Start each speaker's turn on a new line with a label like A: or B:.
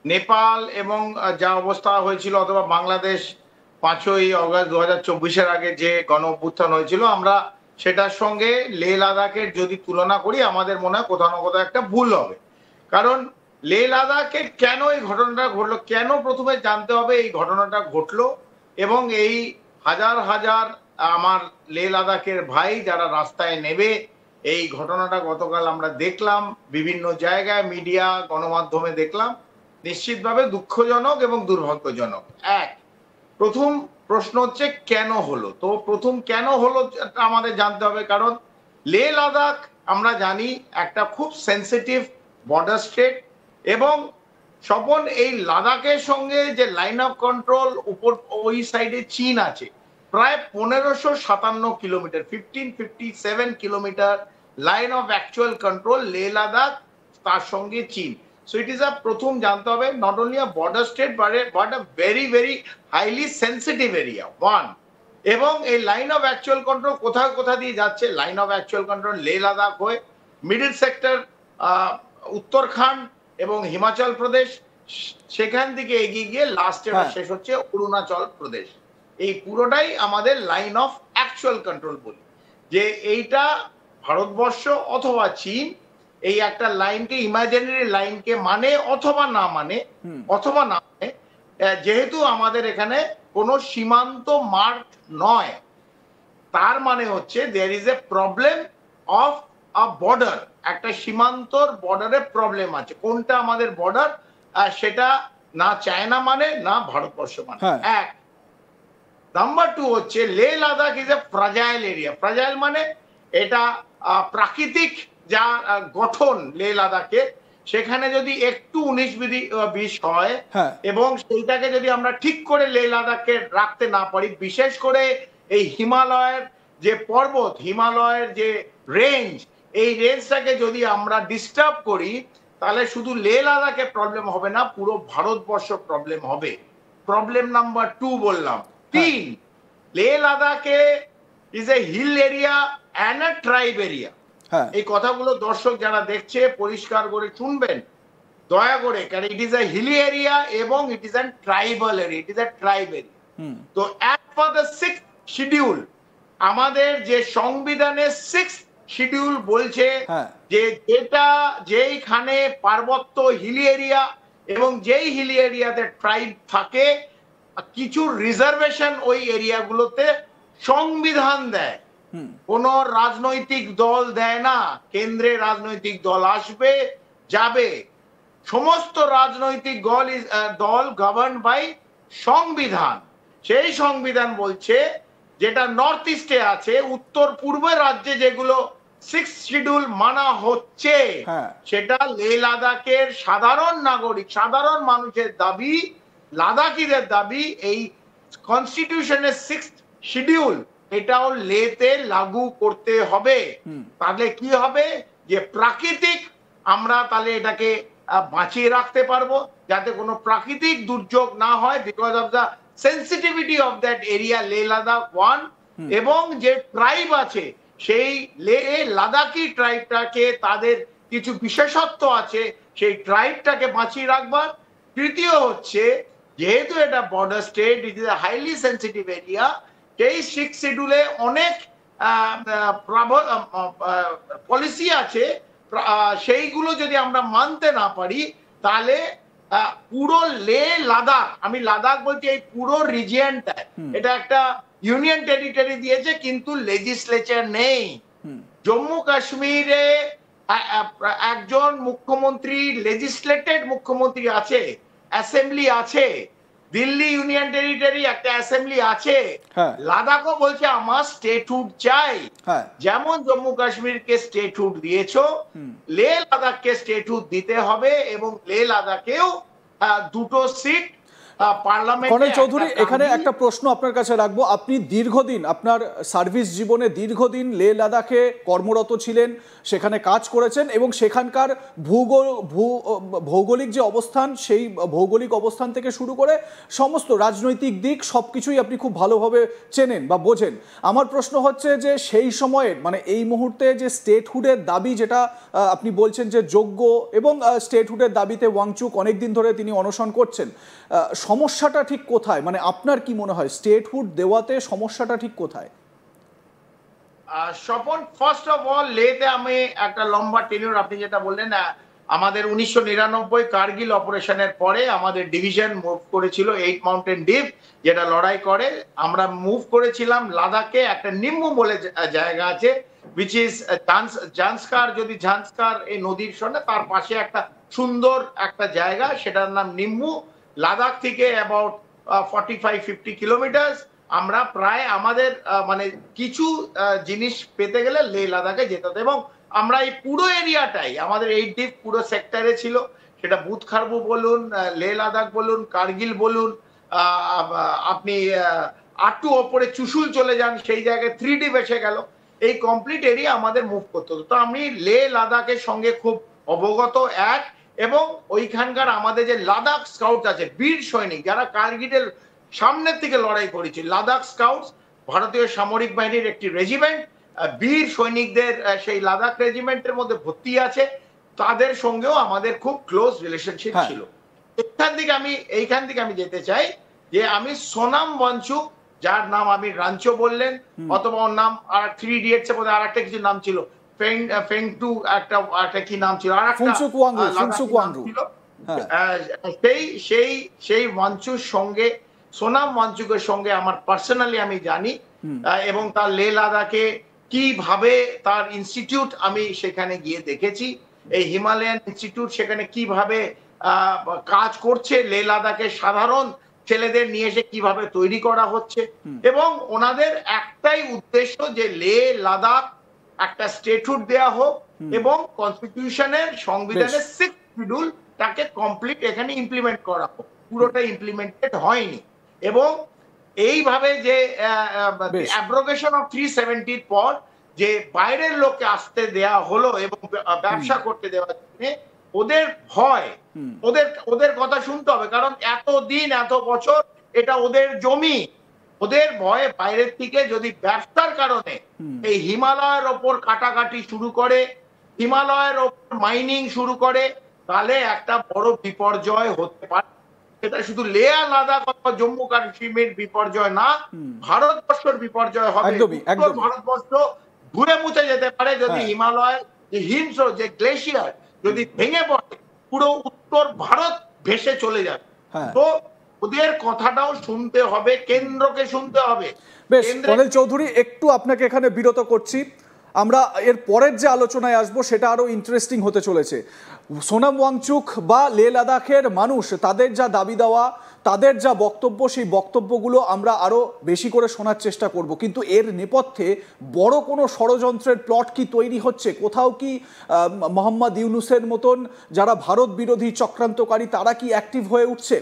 A: নেপাল এবং যা অবস্থা হয়েছিল, অথবা বাংলাদেশ 5ই অগস্ট 2024-এর আগে যে গণ অভ্যুত্থান হয়েছিল, আমরা সেটার সঙ্গে লে লাদাখের যদি তুলনা করি, আমাদের মনে হয় কোথাও না কোথাও একটা ভুল হবে। কারণ লে লাদাখে কেন এই ঘটনাটা ঘটলো, কেন প্রথমে জানতে হবে এই ঘটনাটা ঘটলো, এবং এই হাজার হাজার আমার লে লাদাখের ভাই যারা রাস্তায় নেবে, এই ঘটনাটা গতকাল আমরা দেখলাম বিভিন্ন জায়গায়, মিডিয়া, গণমাধ্যমে দেখলাম, নিশ্চিতভাবে দুঃখজনক এবং দুর্ভাগ্যজনক। এক, প্রথম প্রশ্ন হচ্ছে কেন হলো। তো প্রথম কেন হলো আমাদের জানতে হবে, কারণ লে লাদাখ আমরা জানি একটা খুব সেন্সিটিভ বর্ডার স্টেট, এবং স্বপন এই লাদাখের সঙ্গে যে লাইন অফ কন্ট্রোল উপর ওই সাইডে চীন আছে, প্রায় 1557 kilometre, 1557 kilometre line of actual control Leh Ladakh, তার সঙ্গে চীন। So it is a প্রথম জানতে হবে, not only a border state but a very very highly sensitive area, one। এবং এই লাইন অফ অ্যাকচুয়াল কন্ট্রোল কোথায় কোথা দিয়ে যাচ্ছে, line of actual control Leh Ladakh হয়ে মিডল সেক্টর, উত্তরাখণ্ড এবং হিমাচল প্রদেশ, সেখান থেকে এগিয়ে গিয়ে লাস্টে শেষ হচ্ছে অরুণাচল প্রদেশ। এই পুরোটাই আমাদের লাইন অফ অ্যাকচুয়াল কন্ট্রোল বলি, যে এইটা ভারতবর্ষ অথবা চীন এই একটা লাইনকে, ইমাজিনারি লাইনকে মানে অথবা না মানে, যেহেতু আমাদের এখানে কোনো সীমান্ত মার্ক নয়, তার মানে হচ্ছে there is a problem of a border, একটা সীমান্তর বর্ডারে প্রবলেম আছে। কোনটা আমাদের বর্ডার, সেটা না চায়না মানে, না ভারতবর্ষ মানে। এক নাম্বার টু হচ্ছে Leh Ladakh is a fragile area. Fragile মানে এটা প্রাকৃতিক যা গঠন লে লাদাখে, সেখানে যদি একটু 19-20 হয়, এবং সেইটাকে যদি আমরা ঠিক করে লে লাদাখকে রাখতে না পারি, বিশেষ করে এই হিমালয়ের যে পর্বত, হিমালয়ের যে রেঞ্জ, এই রেঞ্জটাকে যদি আমরা ডিস্টার্ব করি, তাহলে শুধু লে লাদাখে প্রবলেম হবে না, পুরো ভারতবর্ষ প্রবলেম হবে। প্রবলেম নাম্বার টু বললাম। তিন, লে লাদাখে is a hill area and a tribe area. এই কথাগুলো দর্শক যারা দেখছে পরিষ্কার করে শুনবেন দয়া করে, কারণ it is a hilly area এবং it is a tribal area, it is a tribe area. তো as per the 6th schedule, আমাদের যে সংবিধানের 6th শিডিউল বলছে যে যেইখানে পার্বত্য হিলি এরিয়া এবং যেই হিলি এরিয়াতে ট্রাইব থাকে, কিছু রিজার্ভেশন ওই এরিয়াগুলোতে সংবিধান দেয়। কোন রাজনৈতিক দল দেয় না, কেন্দ্রে রাজনৈতিক দল আসবে যাবে, সমস্ত রাজনৈতিক দল গভর্ন বাই সংবিধান। সেই সংবিধান বলছে, যেটা নর্থ ইস্টে আছে, উত্তর পূর্বের রাজ্যে যেগুলো 6th শিডিউল মানা হচ্ছে, সেটা লে লাদাখের সাধারণ নাগরিক, সাধারণ মানুষের দাবি, লাদাখিদের দাবি, এই কনস্টিটিউশনের 6th শিডিউল এটাও লেতে লাগু করতে হবে। তাহলে কি হবে, যে প্রাকৃতিক আমরা তাহলে এটাকে বাঁচিয়ে রাখতে পারবো, যাতে কোনো প্রাকৃতিক দুর্যোগ না হয়, because of the sensitivity of that area Leh Ladakh one. এবং যে ট্রাইব আছে, সেই লে লাদাখি ট্রাইবটাকে, তাদের কিছু বিশেষত্ব আছে, সেই ট্রাইবটাকে বাঁচিয়ে রাখবার। তৃতীয় হচ্ছে, যেহেতু এটা border state, it is a highly sensitive area, এই 6th শিডিউলে অনেক পলিসি আছে, সেইগুলো যদি আমরা মানতে না পারি, তাহলে পুরো লে লাদাখ, আমি লাদাখ বলছি, এই পুরো রিজিয়নটা, এটা একটা ইউনিয়ন টেরিটরি দিয়েছে, কিন্তু লেজিসলেচার নেই। জম্মু কাশ্মীরে একজন মুখ্যমন্ত্রী, লেজিসলেটেড মুখ্যমন্ত্রী আছে, অ্যাসেম্বলি আছে, দিল্লি ইউনিয়ন টেরিটরি একটা অ্যাসেম্বলি আছে, লাদাখও বলছে আমার স্টেটহুড চাই। যেমন জম্মু কাশ্মীরকে স্টেটহুড দিয়েছো, লে লাদাখকে স্টেটহুড দিতে হবে, এবং লে লাদাখেও 2টো সিট পার্লামেন্টে।
B: কর্নেল চৌধুরী, এখানে একটা প্রশ্ন আপনার কাছে রাখবো। আপনি দীর্ঘদিন, আপনার সার্ভিস জীবনে দীর্ঘদিন লেহ লাদাখে কর্মরত ছিলেন, সেখানে কাজ করেছেন এবং সেখানকার ভৌগোলিক যে অবস্থান, সেই ভৌগোলিক অবস্থান থেকে শুরু করে সমস্ত রাজনৈতিক দিক সব কিছুই আপনি খুব ভালোভাবে চেনেন বা বোঝেন। আমার প্রশ্ন হচ্ছে যে সেই সময়ের, মানে এই মুহূর্তে যে স্টেটহুডের দাবি, যেটা আপনি বলছেন যে যোগ্য, এবং স্টেটহুডের দাবিতে ওয়াংচুক অনেকদিন ধরে তিনি অনশন করছেন, সমস্যাটা ঠিক কোথায়? মানে আপনার কি মনে হয় স্টেটহুড দেওয়াতে সমস্যাটা ঠিক কোথায়?
A: স্বপন, ফার্স্ট অফ অল লেতে আমি একটা লম্বা টেনিউর, আপনি যেটা বললেন, আমাদের 1999 কার্গিল অপারেশনের পরে আমাদের ডিভিশন মুভ করেছিল 8 মাউন্টেন ডিপ, যেটা লড়াই করে। আমরা মুভ করেছিলাম লাদাখে, একটা নিম্মু বলে জায়গা আছে, উইচ ইজ জান্সকার। যদি জান্সকার এই নদীর সঙ্গে তার পাশে একটা সুন্দর একটা জায়গা, সেটার নাম নিম্মু। লাদাখ থেকে অ্যাবাউট 45-50 কিলোমিটার। আমরা প্রায় আমাদের মানে কিছু জিনিস পেতে গেলে লে লাদাখে যেতে হতো, এবং আমরা এই পুরো এরিয়াটাই আমাদের 8 ডিপ পুরো সেক্টরে ছিল। সেটা বুথখারবু বলুন, লে লাদাখ বলুন, কার্গিল বলুন, আপনি আটটু ওপরে চুশুল চলে যান, সেই জায়গায় 3 ডিপ এসে গেল। এই কমপ্লিট এরিয়া আমাদের মুভ করতে হতো। তো আমি লে লাদাখের সঙ্গে খুব অবগত, এক, এবং ওইখানকার আমাদের যে লাদাখ স্কাউট আছে, বীর সৈনিক যারা কার্গিলের সামনের থেকে লড়াই করেছে, লাদাখ স্কাউটস ভারতীয় সামরিক বাহিনীর একটি রেজিমেন্ট, বীর সৈনিকদের সেই লাদাখ রেজিমেন্টের মধ্যে ভর্তি আছে। তাদের সঙ্গেও আমাদের খুব ক্লোজ রিলেশনশিপ ছিল। এইখান থেকে আমি যেতে চাই যে আমি সোনাম ওয়াংচুক, যার নাম আমি রাঞ্চো বললেন, অথবা ওর নাম আর 3 ইডিয়টস এর মধ্যে আর একটা কিছু নাম ছিল, ফেংটু একটা কি নাম ছিল, আর একটা ছিল। সেই ওয়াংচুর সঙ্গে, সোনাম ওয়াংচুকের সঙ্গে আমার পার্সোনালি আমি জানি, এবং তার লে লাদাখে কিভাবে তার ইনস্টিটিউট আমি সেখানে গিয়ে দেখেছি, এই হিমালয়ান ইনস্টিটিউট সেখানে কিভাবে কাজ করছে, লে লাদাখে সাধারণ ছেলেদের নিয়ে এসে কিভাবে তৈরি করা হচ্ছে, এবং ওনাদের একটাই উদ্দেশ্য যে লে লাদাখ একটা স্টেটহুড দেয়া হোক, এবং কনস্টিটিউশনের, সংবিধানের 6th শিডিউল তাকে কমপ্লিট এখানে ইমপ্লিমেন্ট করা হোক। পুরোটা ইমপ্লিমেন্টেড হয়নি, এবং এইভাবে যে অ্যাব্রোগেশন অফ 370 পর যে বাইরের লোককে আসতে দেয়া হলো এবং ব্যবসা করতে দেওয়ার জন্য, ওদের ভয়, ওদের কথা শুনতে হবে, কারণ এতদিন এত বছর এটা ওদের জমি। ওদের ভয়ে বাইরের থেকে যদি ব্যবসার কারণে এই হিমালয়ের ওপর কাটাকাটি শুরু করে, হিমালয়ের ওপর মাইনিং শুরু করে, তাহলে একটা বড় বিপর্যয় হতে পারে। এটা শুধু লেহ লাদাখ অথবা জম্মু কাশ্মীরের বিপর্যয় না, ভারতবর্ষের বিপর্যয় হবে। ভারতবর্ষ ধুয়ে মুছে যেতে পারে যদি হিমালয়ের যে হিমস্র, যে গ্লেশিয়ার যদি ভেঙে পড়ে, পুরো উত্তর ভারত ভেসে চলে যাবে। তো ওদের কথাটাও শুনতে হবে, কেন্দ্রকে শুনতে হবে।
B: বেশ, কর্নেল চৌধুরী, একটু আপনাকে এখানে বিরত করছি। আমরা এর পরের যে আলোচনায় আসবো সেটা আরো ইন্টারেস্টিং হতে চলেছে। সোনাম ওয়াংচুক বা লে লাদাখের মানুষ, তাদের যা দাবি দেওয়া, তাদের যা বক্তব্য, সেই বক্তব্যগুলো আমরা আরো বেশি করে শোনার চেষ্টা করব। কিন্তু এর নেপথ্যে বড় কোনো ষড়যন্ত্রের প্লট কি তৈরি হচ্ছে? কোথাও কি মোহাম্মদ ইউনূসের মতন যারা ভারত বিরোধী চক্রান্তকারী, তারা কি অ্যাক্টিভ হয়ে উঠছে?